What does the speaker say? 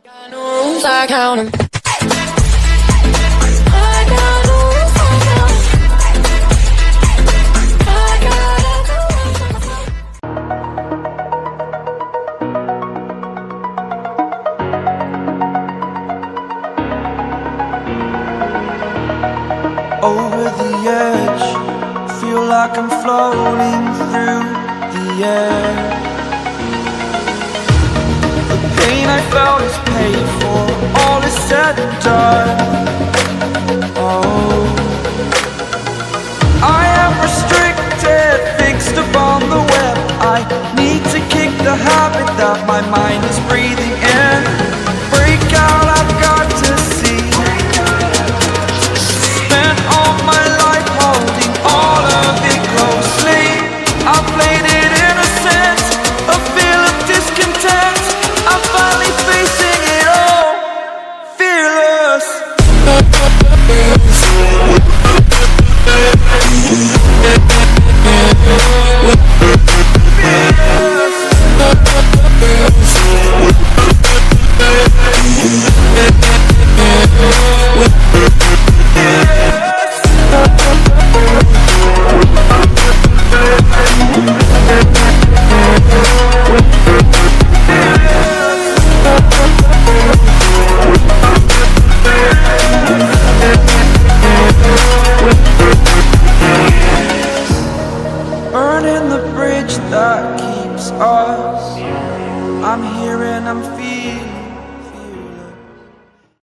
got no rules, I count 'em. Over the edge, feel like I'm floating through the air. The pain I felt is paid for, all is said and done. Oh, I am restricted, fixed upon the web. I need to kick the habit that my mind is breathing in. Break out, I've got to see. Spent all my life holding all of it closely. I played it innocent, a feel of discontent. I'm finally facing it all, fearless.